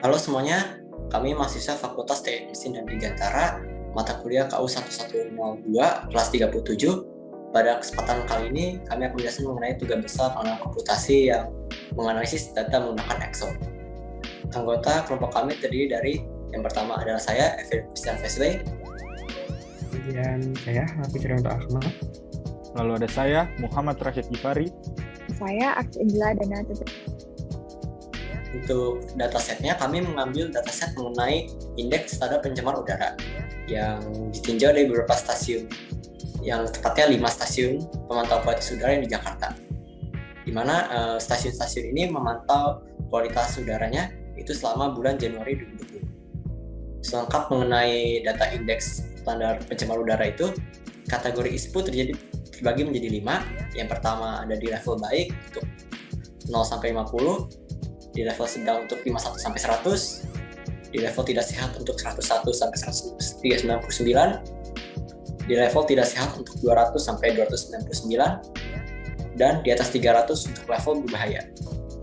Halo semuanya, kami mahasiswa Fakultas Teknik Mesin dan Dirgantara, mata kuliah KU 1102, kelas 37. Pada kesempatan kali ini, kami akan menjelaskan mengenai tugas besar pengembangan komputasi yang menganalisis data menggunakan Excel. Anggota kelompok kami terdiri dari, yang pertama adalah saya, Evan Christian Fesley. Kemudian saya, Hafiz Rianto Ahmad. Lalu ada saya, Muhammad Rashid Gifari. Saya, Aksila Dana. Untuk datasetnya, kami mengambil dataset mengenai indeks standar pencemar udara yang ditinjau dari beberapa stasiun, yang tepatnya 5 stasiun pemantau kualitas udara yang di Jakarta, di mana stasiun-stasiun ini memantau kualitas udaranya itu selama bulan Januari 2020. Selengkap mengenai data indeks standar pencemar udara itu, kategori ISPU terbagi menjadi 5. Yang pertama ada di level baik untuk 0 sampai 50, di level sedang untuk 51 sampai 100, di level tidak sehat untuk 101 sampai 199, di level tidak sehat untuk 200 sampai 299, dan di atas 300 untuk level berbahaya.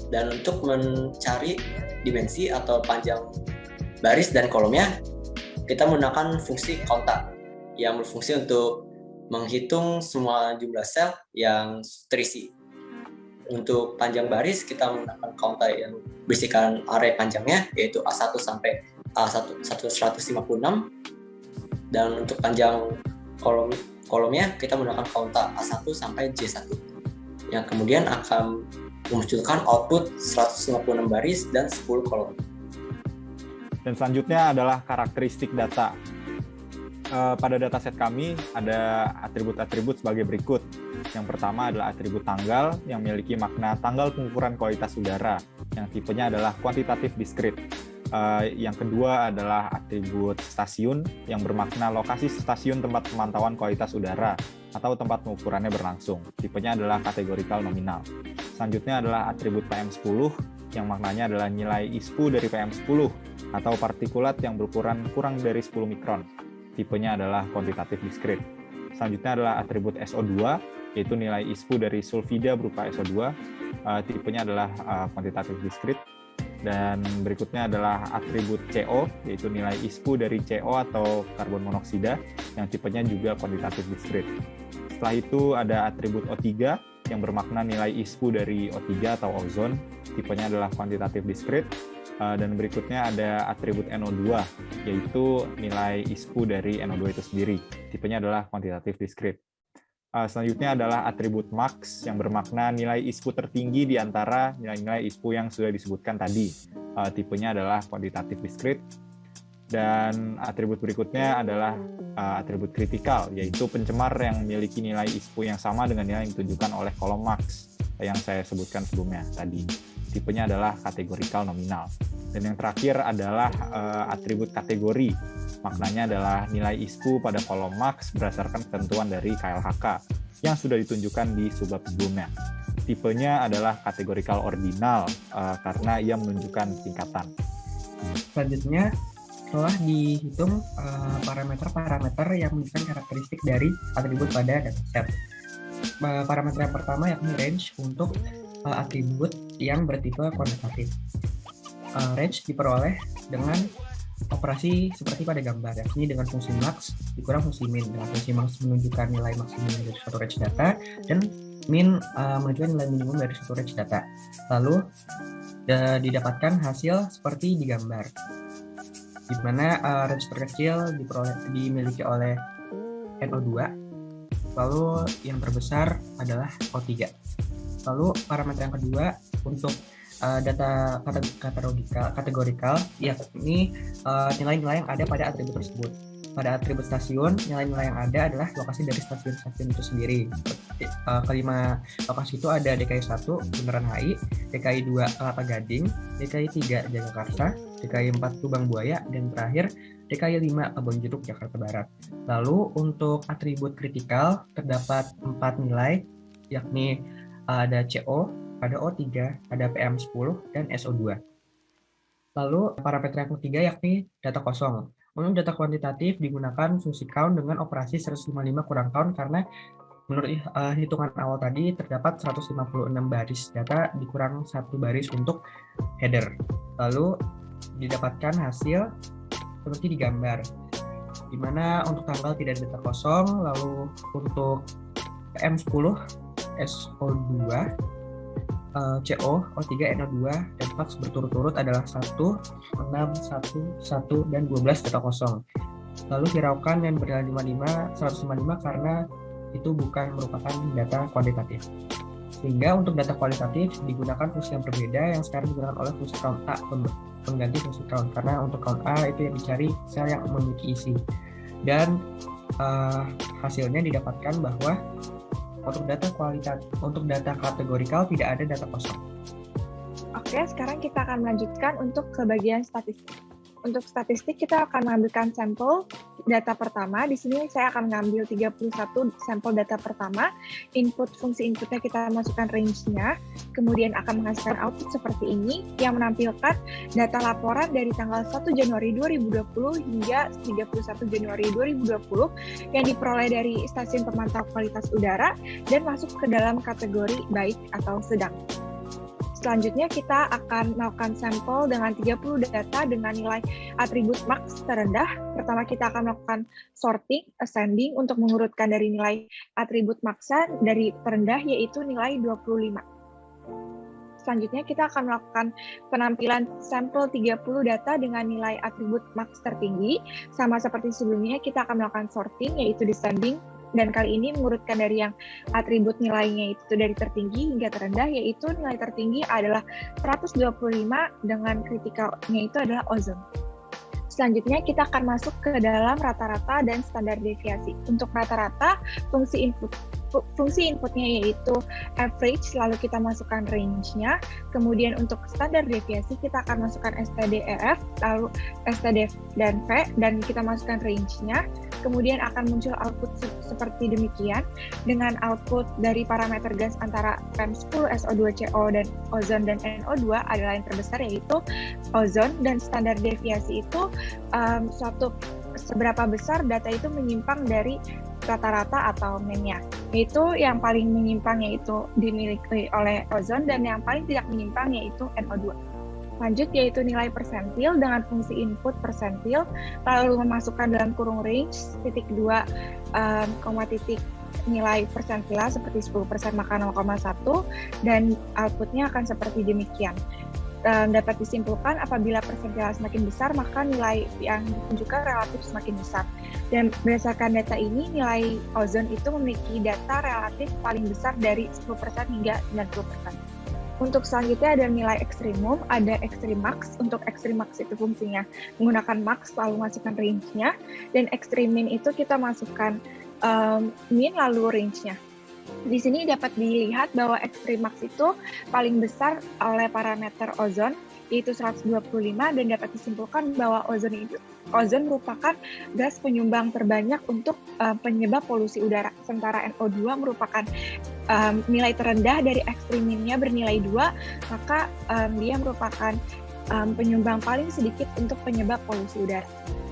Dan untuk mencari dimensi atau panjang baris dan kolomnya, kita menggunakan fungsi konta yang berfungsi untuk menghitung semua jumlah sel yang terisi. Untuk panjang baris, kita menggunakan konta yang berisikan array panjangnya, yaitu A1 sampai A156. Dan untuk panjang kolomnya, kita menggunakan konta A1 sampai J1, yang kemudian akan memunculkan output 156 baris dan 10 kolom. Dan selanjutnya adalah karakteristik data. Pada dataset kami ada atribut-atribut sebagai berikut. Yang pertama adalah atribut tanggal yang memiliki makna tanggal pengukuran kualitas udara, yang tipenya adalah kuantitatif diskrit. Yang kedua adalah atribut stasiun yang bermakna lokasi stasiun tempat pemantauan kualitas udara atau tempat pengukurannya berlangsung. Tipenya adalah kategorikal nominal. Selanjutnya adalah atribut PM10 yang maknanya adalah nilai ISPU dari PM10 atau partikulat yang berukuran kurang dari 10 mikron. Tipenya adalah kuantitatif diskrit. Selanjutnya adalah atribut SO2, yaitu nilai ISPU dari sulfida berupa SO2. Tipenya adalah kuantitatif diskrit. Dan berikutnya adalah atribut CO, yaitu nilai ISPU dari CO atau karbon monoksida, yang tipenya juga kuantitatif diskrit. Setelah itu ada atribut O3, yang bermakna nilai ISPU dari O3 atau ozon, tipenya adalah kuantitatif diskrit. Dan berikutnya ada atribut NO2, yaitu nilai ISPU dari NO2 itu sendiri. Tipenya adalah kuantitatif diskrit. Selanjutnya adalah atribut max yang bermakna nilai ISPU tertinggi di antara nilai-nilai ISPU yang sudah disebutkan tadi. Tipenya adalah kuantitatif diskrit. Dan atribut berikutnya adalah atribut kritikal, yaitu pencemar yang memiliki nilai ISPU yang sama dengan nilai yang ditunjukkan oleh kolom max yang saya sebutkan sebelumnya tadi. Tipenya adalah kategorikal nominal. Dan yang terakhir adalah atribut kategori. Maknanya adalah nilai ISPU pada kolom max berdasarkan ketentuan dari KLHK yang sudah ditunjukkan di subbab sebelumnya. Tipenya adalah kategorikal ordinal karena ia menunjukkan tingkatan. Selanjutnya, telah dihitung parameter-parameter yang menunjukkan karakteristik dari atribut pada dataset. Parameter yang pertama yakni range untuk atribut yang bertipe kuantitatif. Range diperoleh dengan operasi seperti pada gambar, yakni dengan fungsi max dikurang fungsi min. Dengan fungsi max menunjukkan nilai maksimum dari suatu range data, dan min menunjukkan nilai minimum dari suatu range data. Lalu didapatkan hasil seperti di gambar, di mana range terkecil dimiliki oleh NO2, lalu yang terbesar adalah O3. Lalu parameter yang kedua untuk data kategorikal, yakni nilai-nilai yang ada pada atribut tersebut. Pada atribut stasiun, nilai-nilai yang ada adalah lokasi dari stasiun-stasiun itu sendiri. Kelima lokasi itu ada DKI 1 Bundaran HI, DKI 2 Kelapa Gading, DKI 3 Jagakarsa, DKI 4 Lubang Buaya, dan terakhir DKI 5 Kebonjeruk Jakarta Barat. Lalu untuk atribut kritikal terdapat 4 nilai, yakni ada CO, ada O3, ada PM10, dan SO2. Lalu parameter yang ketiga yakni data kosong. Untuk data kuantitatif digunakan fungsi count dengan operasi 155 kurang count karena menurut hitungan awal tadi terdapat 156 baris data dikurang 1 baris untuk header. Lalu didapatkan hasil seperti di gambar, di mana untuk tanggal tidak ada data kosong, lalu untuk PM10, SO2, CO, O3, NO2, dan VAX berturut-turut adalah 1, 6, 1, 1, dan 12 data kosong. Lalu hiraukan dan bernilai 155 karena itu bukan merupakan data kuantitatif. Sehingga untuk data kualitatif digunakan fungsi yang berbeda yang sekarang digunakan oleh fungsi count A pengganti fungsi count, karena untuk count A itu yang dicari sel yang memiliki isi. Dan hasilnya didapatkan bahwa untuk data kategorikal tidak ada data kosong. Oke, sekarang kita akan melanjutkan untuk ke bagian statistik. Untuk statistik kita akan mengambilkan sampel data pertama. Di sini saya akan mengambil 31 sampel data pertama. Fungsi inputnya kita masukkan range-nya, kemudian akan menghasilkan output seperti ini yang menampilkan data laporan dari tanggal 1 Januari 2020 hingga 31 Januari 2020 yang diperoleh dari stasiun pemantau kualitas udara dan masuk ke dalam kategori baik atau sedang. Selanjutnya kita akan melakukan sampel dengan 30 data dengan nilai atribut max terendah. Pertama kita akan melakukan sorting, ascending untuk mengurutkan dari nilai atribut maksa dari terendah yaitu nilai 25. Selanjutnya kita akan melakukan penampilan sampel 30 data dengan nilai atribut max tertinggi. Sama seperti sebelumnya kita akan melakukan sorting yaitu descending, dan kali ini mengurutkan dari yang atribut nilainya itu dari tertinggi hingga terendah, yaitu nilai tertinggi adalah 125 dengan kritikalnya itu adalah ozon. Selanjutnya kita akan masuk ke dalam rata-rata dan standar deviasi. Untuk rata-rata fungsi inputnya yaitu average, lalu kita masukkan range-nya. Kemudian untuk standar deviasi kita akan masukkan STDEF, lalu STD dan V, dan kita masukkan range-nya. Kemudian akan muncul output seperti demikian dengan output dari parameter gas antara PM10, SO2, CO, dan ozon dan NO2 adalah yang terbesar yaitu ozon, dan standar deviasi itu seberapa besar data itu menyimpang dari rata-rata atau mean-nya. Itu yang paling menyimpang yaitu dimiliki oleh ozon dan yang paling tidak menyimpang yaitu NO2. Lanjut yaitu nilai persentil dengan fungsi input persentil, lalu memasukkan dalam kurung range, titik 2, titik nilai persentila seperti 10% maka 0,1, dan outputnya akan seperti demikian. Dapat disimpulkan apabila persentila semakin besar maka nilai yang ditunjukkan relatif semakin besar. Dan berdasarkan data ini nilai ozon itu memiliki data relatif paling besar dari 10% hingga 90%. Untuk selanjutnya ada nilai ekstrimum, ada ekstrim max. Untuk ekstrim max itu fungsinya menggunakan max lalu masukkan range-nya, dan ekstrim min itu kita masukkan min lalu range-nya. Di sini dapat dilihat bahwa ekstrim max itu paling besar oleh parameter ozon yaitu 125, dan dapat disimpulkan bahwa ozon merupakan gas penyumbang terbanyak untuk penyebab polusi udara, sementara NO2 merupakan nilai terendah dari ekstrim min-nya bernilai 2, maka dia merupakan penyumbang paling sedikit untuk penyebab polusi udara.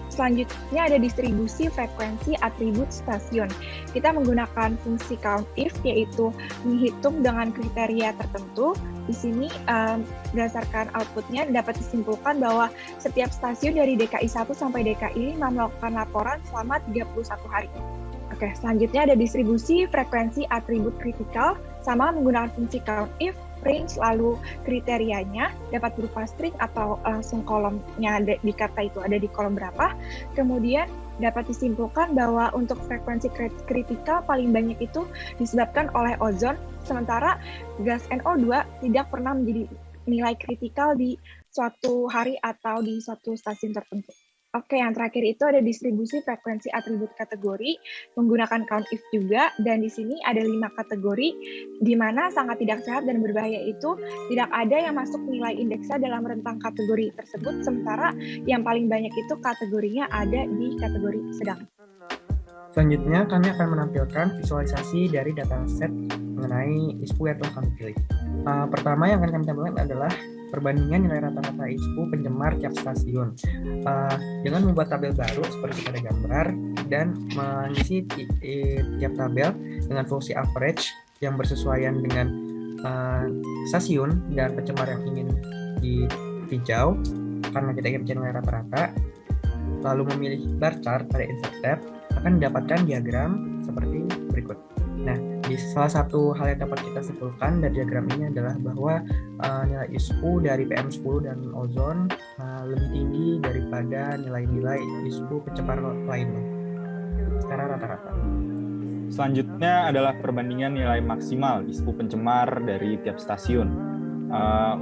Selanjutnya ada distribusi frekuensi atribut stasiun. Kita menggunakan fungsi COUNTIF yaitu menghitung dengan kriteria tertentu. Di sini berdasarkan outputnya dapat disimpulkan bahwa setiap stasiun dari DKI 1 sampai DKI 5 melakukan laporan selama 31 hari. Oke, selanjutnya ada distribusi frekuensi atribut kritikal, sama menggunakan fungsi COUNTIF, range, lalu kriterianya dapat berupa string atau langsung kolomnya dikata itu ada di kolom berapa. Kemudian dapat disimpulkan bahwa untuk frekuensi kritikal paling banyak itu disebabkan oleh ozon, sementara gas NO2 tidak pernah menjadi nilai kritikal di suatu hari atau di suatu stasiun tertentu. Oke, yang terakhir itu ada distribusi frekuensi atribut kategori menggunakan COUNTIF juga, dan di sini ada 5 kategori di mana sangat tidak sehat dan berbahaya itu tidak ada yang masuk nilai indeksa dalam rentang kategori tersebut, sementara yang paling banyak itu kategorinya ada di kategori sedang. Selanjutnya kami akan menampilkan visualisasi dari dataset mengenai ISPU yang telah kami pilih. Pertama yang akan kami tampilkan adalah perbandingan nilai rata-rata ISPU pencemar tiap stasiun dengan membuat tabel baru seperti pada gambar dan mengisi tiap tabel dengan fungsi average yang bersesuaian dengan stasiun dan pencemar yang ingin dihijau. karena kita ingin mencari nilai rata-rata, lalu memilih bar chart pada insert tab, akan mendapatkan diagram seperti berikut. Nah, di salah satu hal yang dapat kita simpulkan dari diagram ini adalah bahwa nilai ISPU dari PM10 dan ozon lebih tinggi daripada nilai-nilai ISPU pencemar lainnya secara rata-rata. Selanjutnya adalah perbandingan nilai maksimal ISPU pencemar dari tiap stasiun.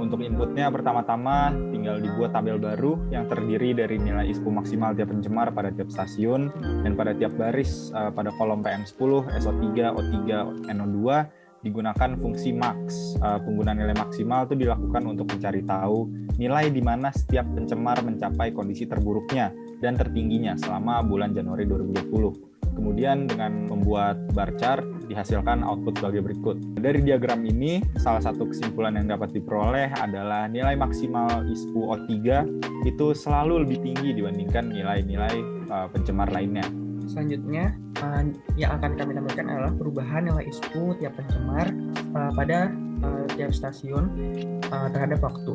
Untuk inputnya pertama-tama tinggal dibuat tabel baru yang terdiri dari nilai ISPU maksimal tiap pencemar pada tiap stasiun dan pada tiap baris pada kolom PM10, SO3, O3, NO2 digunakan fungsi max. Penggunaan nilai maksimal itu dilakukan untuk mencari tahu nilai di mana setiap pencemar mencapai kondisi terburuknya dan tertingginya selama bulan Januari 2020. Kemudian dengan membuat bar chart dihasilkan output sebagai berikut. Dari diagram ini, salah satu kesimpulan yang dapat diperoleh adalah nilai maksimal ISPU O3 itu selalu lebih tinggi dibandingkan nilai-nilai pencemar lainnya. Selanjutnya, yang akan kami tampilkan adalah perubahan nilai ISPU tiap pencemar pada tiap stasiun terhadap waktu.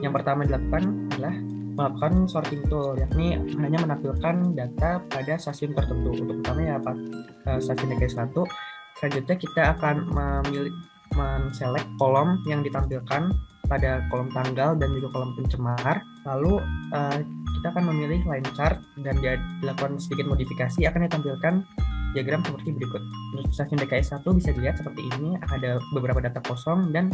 Yang pertama dilakukan adalah melakukan sorting tool, yakni hanya menampilkan data pada stasiun tertentu. Untuk pertama ya stasiun DKI 1. Selanjutnya kita akan men-select kolom yang ditampilkan pada kolom tanggal dan juga kolom pencemar. Lalu kita akan memilih line chart dan dilakukan sedikit modifikasi, akan ditampilkan diagram seperti berikut. Untuk stasiun DKI 1 bisa dilihat seperti ini, ada beberapa data kosong dan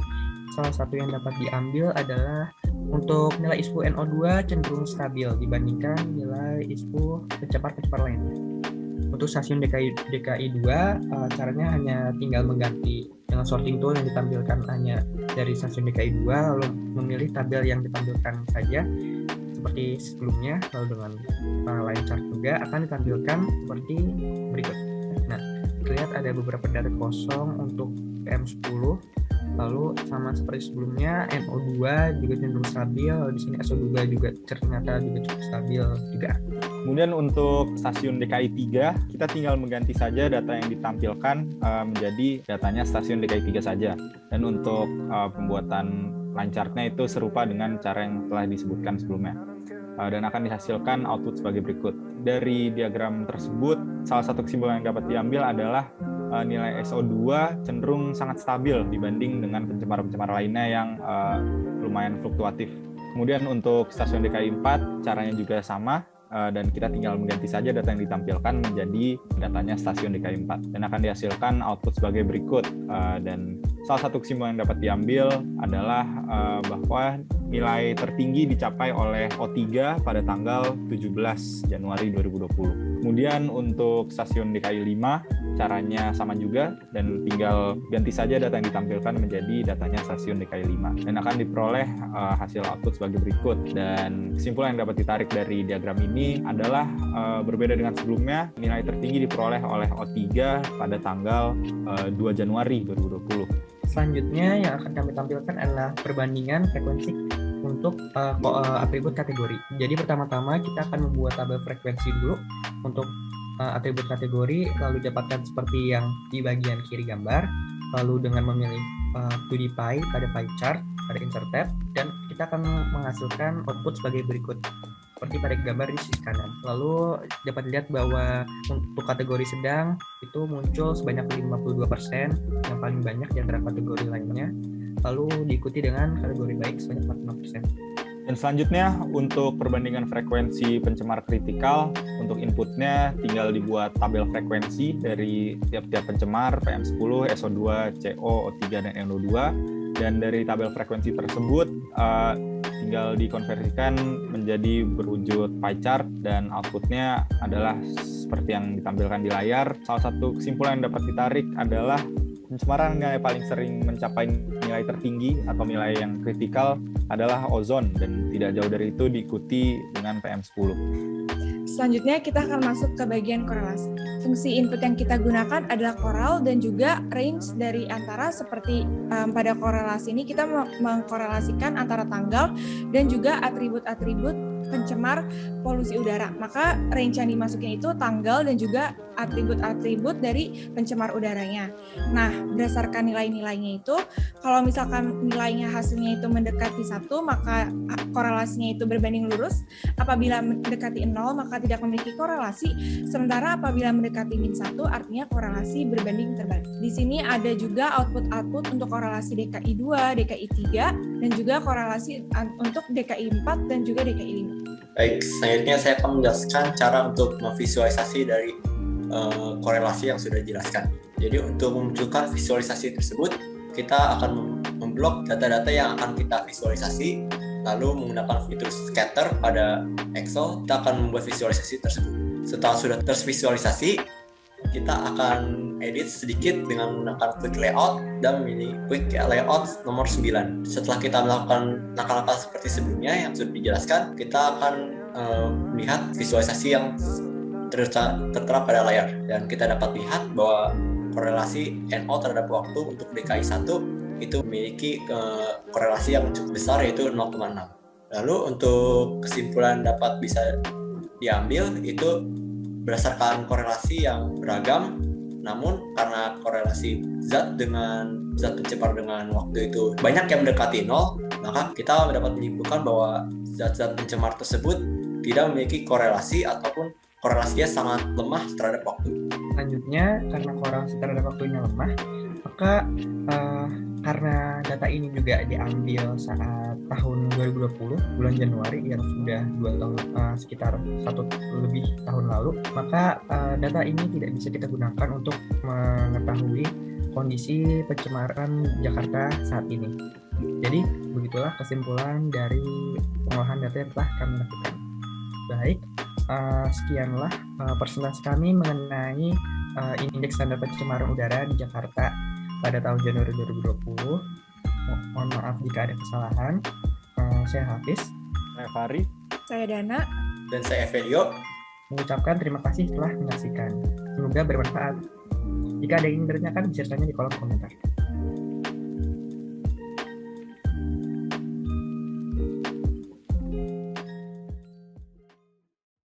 salah satu yang dapat diambil adalah untuk nilai ISPU NO2 cenderung stabil dibandingkan nilai ISPU pencemar-pencemar lainnya. Untuk stasiun DKI 2, caranya hanya tinggal mengganti dengan sorting tool yang ditampilkan hanya dari stasiun DKI 2, lalu memilih tabel yang ditampilkan saja seperti sebelumnya, lalu dengan line chart juga akan ditampilkan seperti berikut. Nah, terlihat ada beberapa data kosong untuk PM10, lalu sama seperti sebelumnya NO2 juga cenderung stabil, lalu di sini SO2 juga ternyata juga cukup stabil juga. Kemudian untuk stasiun DKI 3, kita tinggal mengganti saja data yang ditampilkan menjadi datanya stasiun DKI 3 saja. Dan untuk pembuatan line chart-nya itu serupa dengan cara yang telah disebutkan sebelumnya. Dan akan dihasilkan output sebagai berikut. Dari diagram tersebut, salah satu kesimpulan yang dapat diambil adalah nilai SO2 cenderung sangat stabil dibanding dengan pencemar-pencemar lainnya yang lumayan fluktuatif. Kemudian untuk stasiun DKI 4, caranya juga sama, dan kita tinggal mengganti saja data yang ditampilkan menjadi datanya stasiun DKI 4 dan akan dihasilkan output sebagai berikut. Dan salah satu kesimpulan yang dapat diambil adalah bahwa nilai tertinggi dicapai oleh O3 pada tanggal 17 Januari 2020. Kemudian untuk stasiun DKI 5, caranya sama juga dan tinggal ganti saja data yang ditampilkan menjadi datanya stasiun DKI 5 dan akan diperoleh hasil output sebagai berikut. Dan kesimpulan yang dapat ditarik dari diagram ini adalah berbeda dengan sebelumnya, nilai tertinggi diperoleh oleh O3 pada tanggal 2 Januari 2020. Selanjutnya yang akan kami tampilkan adalah perbandingan frekuensi untuk atribut kategori. Jadi pertama-tama kita akan membuat tabel frekuensi dulu untuk atribut kategori, lalu dapatkan seperti yang di bagian kiri gambar, lalu dengan memilih 2D pie pada pie chart pada insert tab, dan kita akan menghasilkan output sebagai berikut seperti pada gambar di sisi kanan. Lalu dapat dilihat bahwa untuk kategori sedang itu muncul sebanyak 52%, yang paling banyak di antara kategori lainnya, lalu diikuti dengan kategori baik sebanyak 45%. Dan selanjutnya untuk perbandingan frekuensi pencemar kritikal, untuk inputnya tinggal dibuat tabel frekuensi dari tiap-tiap pencemar PM10, SO2, CO, O3, dan NO2. Dan dari tabel frekuensi tersebut tinggal dikonversikan menjadi berwujud pie chart dan outputnya adalah seperti yang ditampilkan di layar. Salah satu kesimpulan yang dapat ditarik adalah pencemaran yang paling sering mencapai nilai tertinggi atau nilai yang kritikal adalah ozon dan tidak jauh dari itu diikuti dengan PM10. Selanjutnya kita akan masuk ke bagian korelasi. Fungsi input yang kita gunakan adalah koral dan juga range dari antara seperti pada korelasi ini kita mengkorelasikan antara tanggal dan juga atribut-atribut pencemar polusi udara. Maka range yang dimasukin itu tanggal dan juga atribut-atribut dari pencemar udaranya. Nah, berdasarkan nilai-nilainya itu, kalau misalkan nilainya hasilnya itu mendekati 1, maka korelasinya itu berbanding lurus. Apabila mendekati 0, maka tidak memiliki korelasi. Sementara apabila mendekati -1, artinya korelasi berbanding terbalik. Di sini ada juga output-output untuk korelasi DKI 2, DKI 3, dan juga korelasi untuk DKI 4 dan juga DKI 5. Baik, selanjutnya saya akan menjelaskan cara untuk memvisualisasi dari korelasi yang sudah dijelaskan. Jadi untuk memunculkan visualisasi tersebut, kita akan memblok data-data yang akan kita visualisasi, lalu menggunakan fitur scatter pada Excel, kita akan membuat visualisasi tersebut. Setelah sudah tervisualisasi, kita akan edit sedikit dengan menggunakan quick layout dan memilih quick layout nomor 9. Setelah kita melakukan langkah-langkah seperti sebelumnya yang sudah dijelaskan, kita akan melihat visualisasi yang tertera pada layar, dan kita dapat lihat bahwa korelasi NO terhadap waktu untuk DKI 1 itu memiliki korelasi yang cukup besar, yaitu 0,6. Lalu untuk kesimpulan dapat bisa diambil itu berdasarkan korelasi yang beragam, namun karena korelasi zat dengan zat pencemar dengan waktu itu banyak yang mendekati 0, maka kita dapat menyimpulkan bahwa zat-zat pencemar tersebut tidak memiliki korelasi ataupun korelasinya sangat lemah terhadap waktu. Selanjutnya, karena korelasi terhadap waktunya lemah, maka karena data ini juga diambil saat tahun 2020, bulan Januari, yang sudah 2 tahun, sekitar 1 lebih tahun lalu, maka data ini tidak bisa kita gunakan untuk mengetahui kondisi pencemaran Jakarta saat ini. Jadi, begitulah kesimpulan dari pengolahan data yang telah kami lakukan. Baik, sekianlah presentasi kami mengenai indeks standar pencemaran udara di Jakarta pada tahun Januari 2020. Mohon maaf jika ada kesalahan. Saya Hafiz. Saya Fari. Saya Dana. Dan saya Evelio. Mengucapkan terima kasih telah menyaksikan. Semoga bermanfaat. Jika ada yang ingin ditanyakan, bisa tanya di kolom komentar.